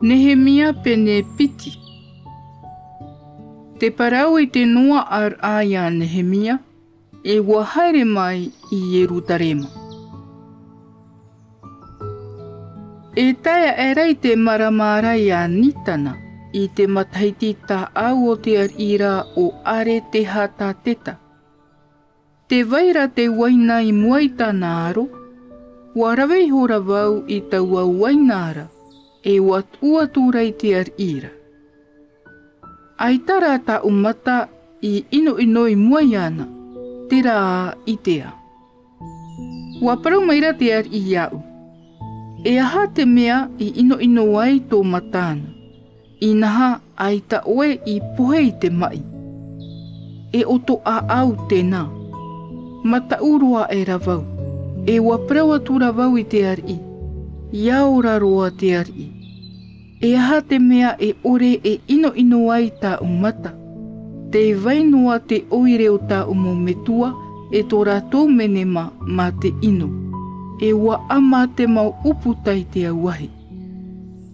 Nehemia pene piti. Te parau I te noa ar aia Nehemia, e ua haere mai I Yerutarema. E taia e rei te maramarai a Nitana, I te mataiti tā au o te arira o are te hata teta. Te waira te waina I muaita nāro, ua rawei hora wau I taua wainara, e wat uaturei te arira. Ai tara ta umata I ino I muaiana, te rā I tea. Ua parau maira te ar I iau. E aha te mea I ino ai tō matana. I naha ai ta oe I pohe I te mai. E oto a au tēnā. Mata urua e ravau. E ua parau atu ravau I te ar I. Iaora roa te ar I. E aha te mea e ore e ino ai tā umata. Te vainua te oire o tā umo metua e tō rātou menema mā te ino. E ua ama te mau uputai te auahi.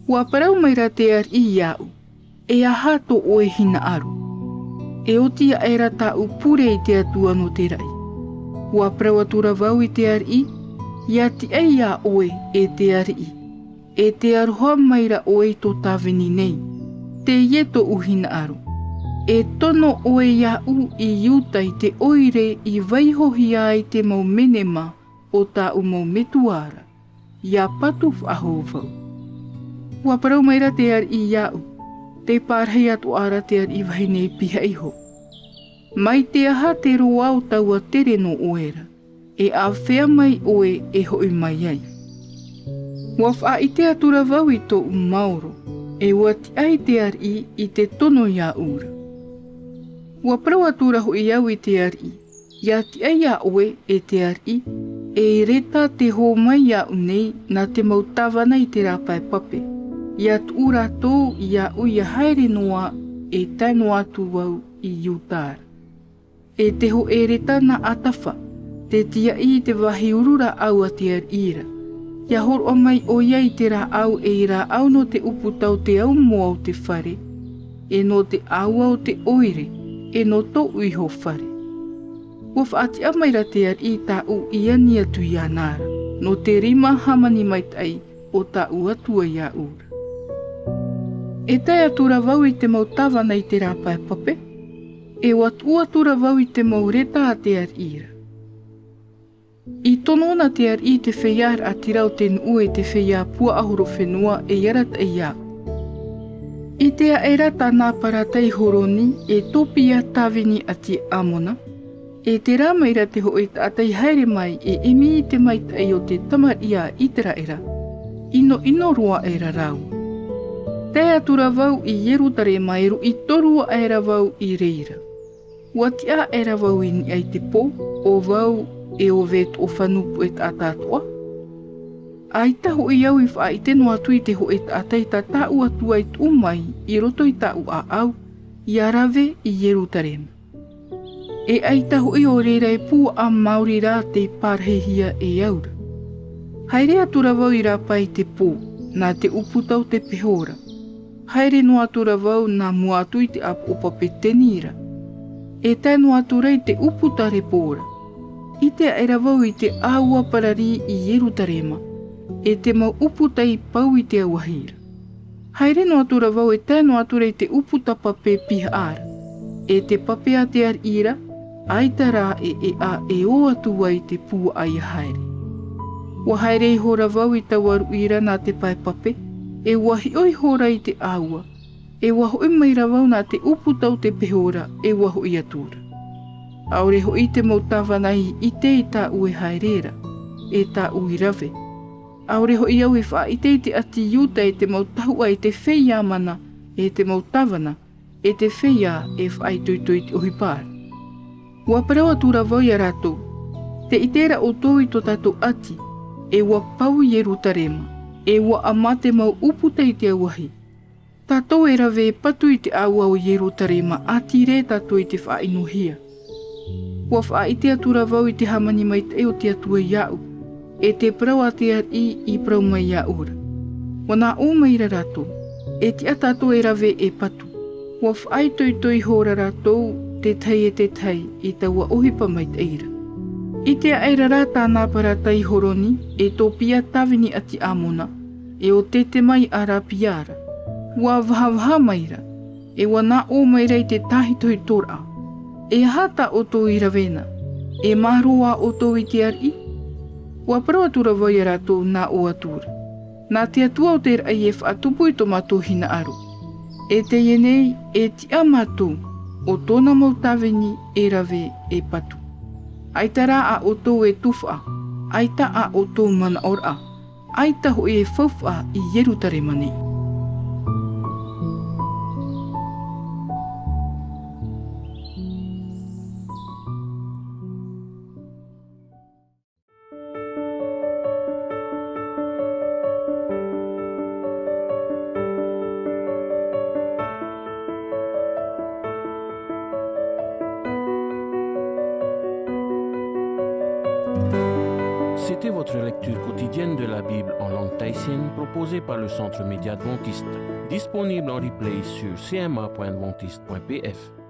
Ua parau maira te ar I iau. E aha tō oe hina aru. E otia era tā upure I te atua no te rai. Ua parau atura vau I te ar I. Ia ti ei a oe e te ar I. E te aroha maira oe tō tāwini nei. Te ieto uhina aru. E tono oe iau I iutai te oire I waihohi ai te mau menema o tā umau metuara. Ia patu whaho vau. Ua parau maira te ar I iau. Te pārhei atu ara te ar I wahine piha iho. Mai te aha te roa o taua tere no oera. E a whea mai oe e hoi mai ai. Ua wha I te atura vau I tō Mauro, e ua ti ai te ar I te tono ia ura. Ua parau atura hoi au I te ar I, ia ti ai a oe e te ar I, e reta te hō mai ia unei na te mautawana I te rapai pape. Ia tu ura tō ia uia haere noa e taino atu wau I Utara. E te ho e reta na atafa, te tia I te wahi urura au a te ar ira. Ia horo mai o iai te rā au e I rā au no te uputau te au moa o te whare, e no te aua o te oire, e no tō uiho whare. Ua whaati amaira te ar I tā u iani atu ia nāra, no te rima hamani mai tai o tā u atua ia ura. E tai atura vau I te mau tawana I te rāpai pape, e wat uatura vau I te mau reta a te ar ira. I tonona te ar I te wheiar a tirau te nue te wheia pua ahoro whenua e iarat e iau. I te a e rata nā paratai horoni e topia tāwini a te amona, e te rāmaira te hoi tātai haere mai e emi I te maitai o te tamaria I te raera, ino roa e rarau. Te atura vau I Yerutarema e ru I torua e ravau I reira. Ua ti a e ravau I ni ai te pō, o vau e o vet o whanupu e tātātua. Ai taho I au I wha I teno atu I te ho e tātai tā ua tua I tu mai I roto I tāu a au I arave I Yerutarema. E ai taho I o reira e pū a Māori rā te pārhehia e aura. Haere atura vau I rāpai te pō, nā te uputau te pehora. Haere no atura vau nā mua atu I te apu o pape tenira. E tēno atura I te uputare pōra. I te aera vau I te āua parari I Yerutarema, e te mau uputai pau I te auahira. Haere no atura vau e tēno atura I te uputa pape piha ara, e te pape a te ar ira, aita rā e a e o atua I te pū ai haere. Ua haere I hora vau I tawaru ira nā te pai pape, e wahi oi hora I te āua, e waho I maira vau nā te uputau te pehora e waho I atura. Aore ho I te mautawanai I te I tā ue haerera, e tā ui rave. Aore ho I au e wha I te ati iuta e te mautahua I te wheia mana, e te mautawana, e te wheia e wha I tuitui te ohipāra. Ua parau atura vau I rato, te itera o tō I tō tātou ati, e ua pau Yerutarema, e ua amate mau uputa I te auahi. Tātou e rave e patu I te aua o Yerutarema, ati re tātou I te wha inuhia. Ua wha I te atura vau I te hamani mai te o te atua iau, e te parau a te ar I prau mai ia ura. Wana o mai rato, E ti atato e rave e patu. Ua whaai toi hora rātou te tai e te tai i taua ohipa mai te eira. I te aira rā tāna para tai horoni e tō pia tawini ati amona e o te mai a rā piara. Ua waha maira e ua nā o mai rei te tahi toi tora. E hata o tō i rawena e maroa o tō i te ari. Ua parawatura vai a rātou nā o atura. Nā te atua o te rai e whaatupu i tō mātou hina aro. E te ienei e ti a mātou o tōna mau tawini e rave e patu. Aitara a o tō e tuwha, aita a o tō mana ora, aita ho e whawha i Yerutare mani. C'était votre lecture quotidienne de la Bible en langue tahitienne proposée par le Centre Média Adventiste, disponible en replay sur cma.adventiste.pf.